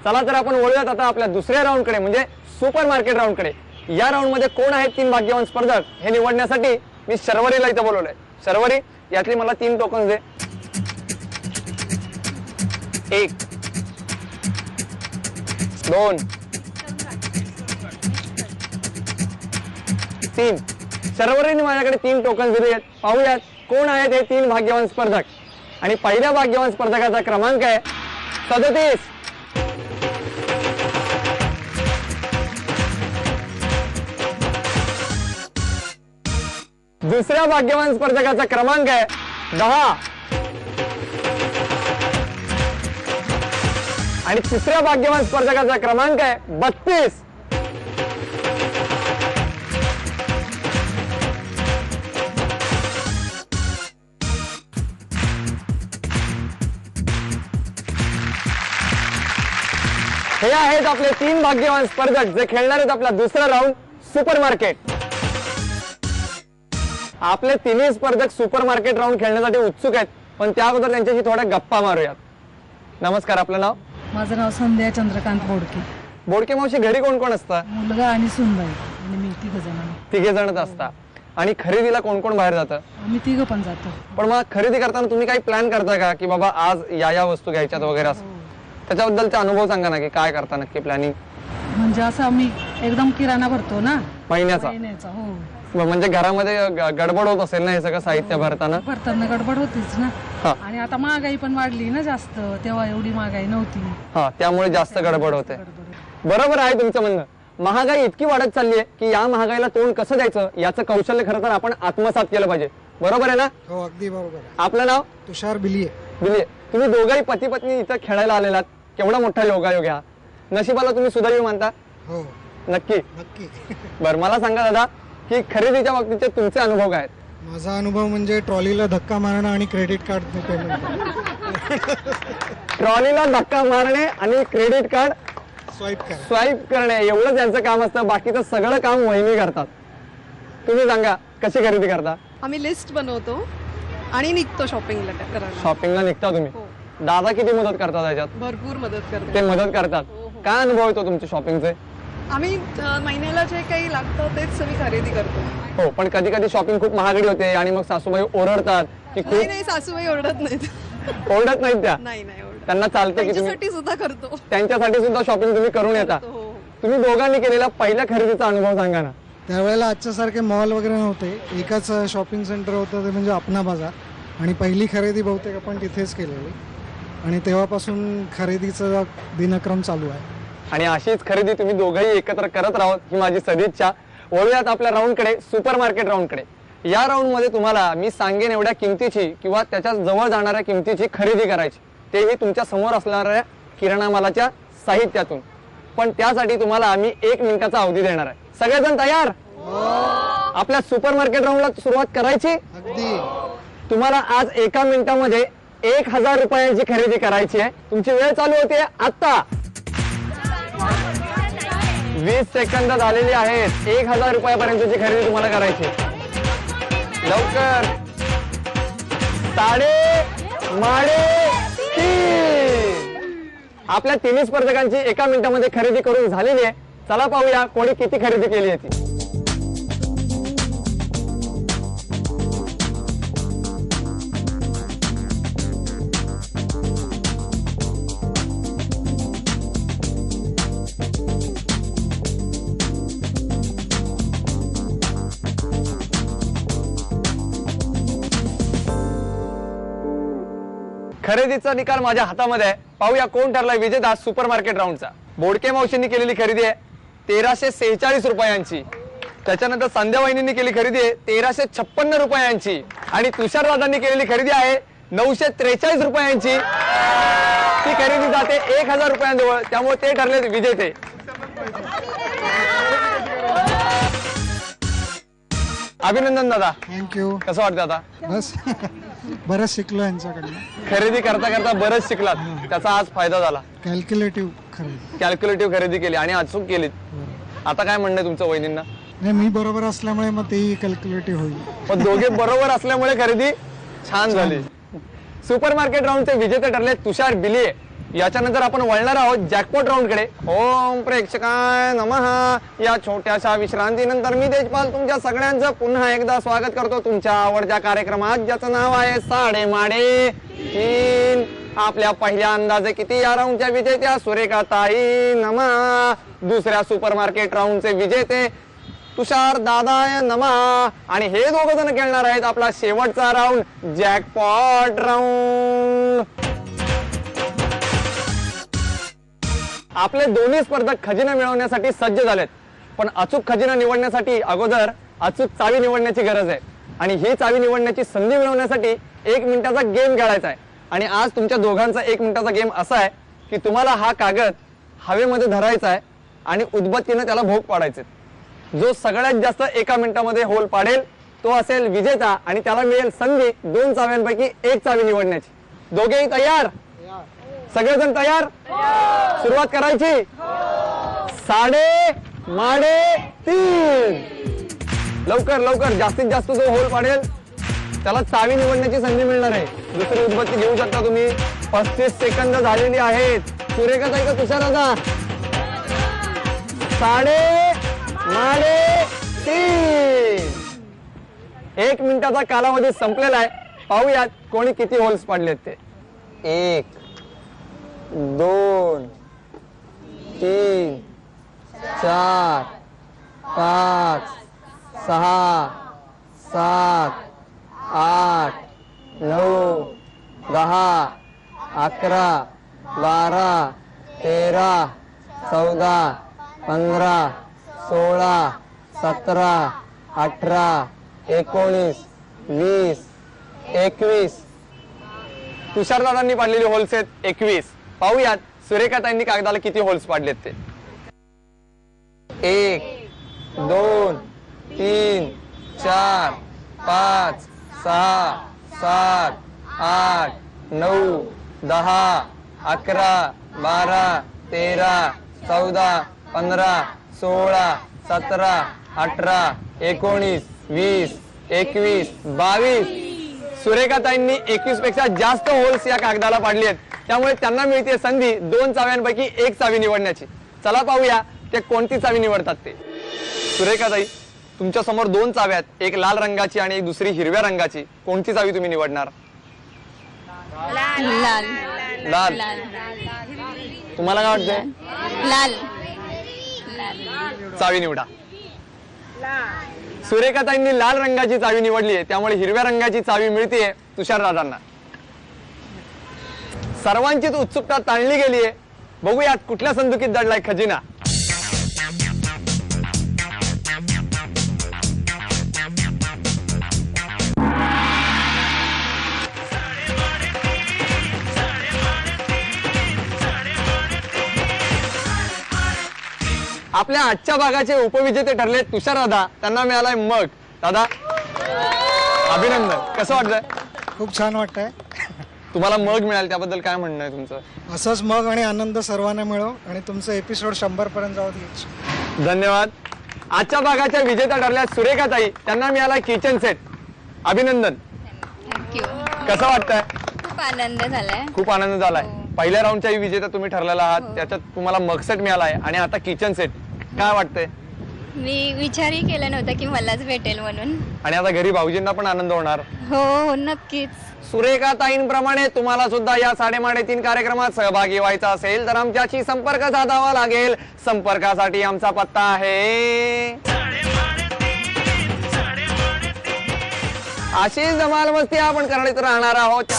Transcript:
चला तर आपण वळूयात आता आपल्या दुसऱ्या राऊंड कडे, म्हणजे सुपर मार्केट राऊंड कडे. या राऊंड मध्ये कोण आहेत 3 भाग्यवान स्पर्धक हे निवडण्यासाठी मी शर्वरीला इथं बोलवलंय. शर्वरी, यातली मला 3 टोकन दे. 1 2 3. शर्वरीने माझ्याकडे 3 टोकन दिले आहेत. पाहूयात कोण आहेत हे 3 भाग्यवान स्पर्धक. आणि पहिल्या भाग्यवान स्पर्धकाचा क्रमांक आहे 37. दुसऱ्या भाग्यवान स्पर्धकाचा क्रमांक आहे 10. आणि तिसऱ्या भाग्यवान स्पर्धकाचा क्रमांक आहे 32. हे आहेत आपले 3 भाग्यवान स्पर्धक जे खेळणार आहेत आपला दुसरा राऊंड सुपर मार्केट. आपले 3 स्पर्धक सुपर मार्केट राऊंड खेळण्यासाठी उत्सुक आहेत, पण त्या अगोदर त्यांच्याशी थोड्या गप्पा मारूयात. नमस्कार, आपलं नाव? माझं नाव संध्या चंद्रकांत बोडके. बोडके मावशी, घरी कोण कोण असतं? मुलगा आणि सुनबाई आणि मी 3 जण. 3 जणच असता. आणि खरेदीला कोण कोण बाहेर जातं? आम्ही 3 पण जातो. पण मग खरेदी करताना तुम्ही काही प्लॅन करता का की बाबा आज या वस्तू घ्यायच्यात वगैरे असं? त्याच्याबद्दलचा अनुभव सांगा ना, की काय करता नक्की प्लॅनिंग? म्हणजे असं आम्ही एकदम किराणा भरतो ना महिन्याचा. हो. म्हणजे घरामध्ये गडबड होत असेल ना हे सगळं साहित्य भरताना? भरताना गडबड होतीच ना. आणि आता महागाई पण वाढली ना जास्त, तेव्हा एवढी महागाई नव्हती. त्यामुळे जास्त गडबड होते. बरोबर आहे तुमचं म्हणणं. महागाई इतकी वाढत चालली आहे की या महागाईला तोंड कसं द्यायचं याचं कौशल्य खरं तर आपण आत्मसात केलं पाहिजे. बरोबर आहे ना? हो, अगदी बरोबर. आपलं नाव? तुषार बिलिये. बिलिये. तुम्ही दोघंही पती पत्नी इथं खेळायला आलेलात. केवढा मोठा योगायोग हा. नशिबाला तुम्ही सुदैवी मानता? हो, नक्की. नक्की. बर, मला सांगा दादा की खरेदीच्या बाबतीचे तुमचे अनुभव काय आहेत? माझा अनुभव म्हणजे ट्रॉलीला धक्का मारणं आणि क्रेडिट कार्ड पेमेंट. ट्रॉलीला धक्का मारणे आणि क्रेडिट कार्ड स्वाईप करणे एवढंच यांचं काम असतं. बाकीचं सगळं काम वहिनी करतात. तुम्ही सांगा कशी खरेदी करता? आम्ही लिस्ट बनवतो आणि निघतो शॉपिंगला करायला. शॉपिंगला निघता तुम्ही? दादा किती मदत करतात त्याच्यात? भरपूर मदत करतो. ते मदत करतात. काय अनुभव येतो तुमचे शॉपिंगचे? आम्ही महिन्याला जे काही लागतं तेच मी खरेदी करतो. हो, पण कधी कधी शॉपिंग खूप महागडी होते आणि मग सासूबाई ओरडतात की खूप. नाही, सासूबाई ओरडत नाहीत. ओरडत नाहीत त्या? नाही ओरडत. त्यांना चालतं की त्यांच्यासाठी सुद्धा करतो. त्यांच्यासाठी सुद्धा शॉपिंग तुम्ही करून येता. तुम्ही दोघांनी केलेला पहिल्या खरेदीचा अनुभव सांगा ना. त्यावेळेला आजच्या सारखे मॉल वगैरे नव्हते. एकच शॉपिंग सेंटर होतं, ते म्हणजे अपना बाजार. आणि पहिली खरेदी बहुतेक आपण तिथेच केलेली आणि तेव्हापासून खरेदीचा दिनक्रम चालू आहे. आणि अशीच खरेदी तुम्ही दोघंही एकत्र करत राहात ही माझी सदिच्छा. वळूयात आपल्या राऊंड कडे, सुपर मार्केट राऊंड कडे. या राऊंड मध्ये तुम्हाला मी सांगेन एवढ्या किमतीची किंवा त्याच्या जवळ जाणाऱ्या किमतीची खरेदी करायची, तेही तुमच्या समोर असणाऱ्या किराणा मालाच्या साहित्यातून. पण त्यासाठी तुम्हाला आम्ही 1 मिनिटाचा अवधी देणार आहे. सगळेजण तयार? आपल्या सुपर मार्केट राऊंडला सुरुवात करायची. अगदी. तुम्हाला आज 1 मिनिटामध्ये 1000 रुपयांची खरेदी करायची आहे. तुमची वेळ चालू होते आता. 20 सेकंद झालेली आहेत. 1000 रुपयापर्यंतची खरेदी तुम्हाला करायची. लवकर. 3:30. आपल्या 3 स्पर्धकांची 1 मिनिटामध्ये खरेदी करून झालेली आहे. चला पाहूया कोणी किती खरेदी केली आहे ती. खरेदीचा निकाल माझ्या हातामध्ये आहे. पाहूया कोण ठरलाय विजेता सुपर मार्केट राऊंडचा. बोडके मावशींनी केलेली खरेदी आहे 1346 रुपयांची. त्याच्यानंतर संध्या वहिनींनी केली खरेदी आहे 1356 रुपयांची. आणि तुषार दादांनी केलेली खरेदी आहे 943 रुपयांची. ती खरेदी जाते 1000 रुपयांजवळ, त्यामुळे ते ठरले विजेते. अभिनंदन दादा. थँक्यू. कसं वाटतं आता? बस बरंच शिकलो यांच्याकडनं. खरेदी करता करता बरंच शिकलात, त्याचा आज फायदा झाला. कॅल्क्युलेटिव्ह खरेदी. कॅल्क्युलेटिव्ह खरेदी केली आणि अचूक केलीत. आता काय म्हणणं तुमचं वहिनींना? नाही, मी बरोबर असल्यामुळे मग तेही कॅल्क्युलेटिव्ह होईल. पण दोघे बरोबर असल्यामुळे खरेदी छान झाली. सुपर मार्केट राऊंडचे विजेते ठरले तुषार बिलिये याच्यानंतर आपण वळणार आहोत जॅकपॉट राऊंडकडे. ओम प्रेक्षकाय नमः. या छोट्याशा विश्रांतीनंतर मी देशपाल तुमच्या सगळ्यांचं पुन्हा एकदा स्वागत करतो तुमच्या आवडत्या कार्यक्रमात, ज्याचं नाव आहे साडे माडे तीन. आपल्या पहिल्या अंदाजे किती या राऊंडच्या विजेत्या सुरेखा ताई नमः. दुसऱ्या सुपर मार्केट राऊंडचे विजेते तुषार दादा नमा. आणि हे दोघ जण खेळणार आहेत आपला शेवटचा राऊंड जॅकपॉट राऊंड. आपले दोन्ही स्पर्धक खजिना मिळवण्यासाठी सज्ज झालेत, पण अचूक खजिना निवडण्यासाठी अगोदर अचूक चावी निवडण्याची गरज आहे. आणि ही चावी निवडण्याची संधी मिळवण्यासाठी 1 मिनिटाचा गेम खेळायचा आहे. आणि आज तुमच्या दोघांचा 1 मिनिटाचा गेम असा आहे की तुम्हाला हा कागद हवेमध्ये धरायचा आहे आणि उदबत्तीने त्याला भोग पाडायचे. जो सगळ्यात जास्त 1 मिनिटामध्ये होल पाडेल तो असेल विजेता आणि त्याला मिळेल संधी 2 चाव्यांपैकी 1 चावी निवडण्याची. दोघेही तयार? सगळेजण तयार? सुरुवात करायची. साडे माडे तीन. लवकर लवकर, जास्तीत जास्त जो होल पाडेल त्याला चावी निवडण्याची संधी मिळणार आहे. दुसरी उदबत्ती घेऊ शकता तुम्ही. 35 सेकंद झालेली आहेत. सुरेखा ताई का तुषार दादा? साडे माडे तीन. 1 मिनिटाचा कालावधी संपलेला आहे. पाहूयात कोणी किती होल्स पाडलेत ते. 1 2 3 4 5 6 7 8 9 10 11 12 13 14 15 16 17 18 19 20 21. तुषारदादांनी पाडलेले होल्स आहेत 21. पाहूयात सुरेखाताईंनी कागदाला किती होल्स पाडलेत ते. 1 2 3 4 5 6 7 8 9 10 11 12 13 14 15 16 17 18 19 20 21 22. सुरेखाताईंनी 21 पेक्षा जास्त होल्स या कागदाला पाडली आहेत, त्यामुळे त्यांना मिळते संधी 2 चाव्यांपैकी 1 चावी निवडण्याची. चला पाहूया ते कोणती चावी निवडतात ते. सुरेखाताई, तुमच्या समोर 2 चाव्या आहेत, एक लाल रंगाची आणि एक दुसरी हिरव्या रंगाची. कोणती चावी तुम्ही निवडणार? लाल. लाल. तुम्हाला काय वाटतंय? लाल. चावी निवडा. सुरेखाताईंनी लाल रंगाची चावी निवडली आहे, त्यामुळे हिरव्या रंगाची चावी मिळते तुषार दादांना. सर्वांचीच उत्सुकता ताणली गेली आहे. बघूयात कुठल्या संदुकीत दडलाय खजिना. आपल्या आजच्या भागाचे उपविजेते ठरले तुषार दादा. त्यांना मिळालाय मग. दादा अभिनंदन. कसं वाटतंय? खूप छान वाटतंय. तुम्हाला मग मिळाल त्याबद्दल काय म्हणणं आहे तुमचं? असंच मग आणि आनंद सर्वांना मिळो आणि तुमचं एपिसोड 100 पर्यंत जाऊ दे. धन्यवाद. आजच्या भागाच्या विजेत्या ठरल्या सुरेखाताई. त्यांना मिळाला किचन सेट. अभिनंदन. थँक्यू. कसं वाटतंय? खूप आनंद झालाय. खूप आनंद झालाय. पहिल्या राऊंडच्या विजेता तुम्ही ठरलेला आहात, त्याच्यात तुम्हाला मग सेट मिळालाय आणि आता किचन सेट. काय वाटतंय? मी विचारही केला नव्हता की मलाच भेटेल म्हणून. आणि आता घरी भाऊजींना पण आनंद होणार. हो हो नक्कीच. सुरेखाताईंप्रमाणे तुम्हाला सुद्धा या साडेमाडे तीन कार्यक्रमात सहभागी व्हायचा असेल तर आमच्याशी संपर्क साधावा लागेल. संपर्कासाठी आमचा पत्ता आहे. अशीच धमाल मस्ती आपण करण्यात राहणार आहोत.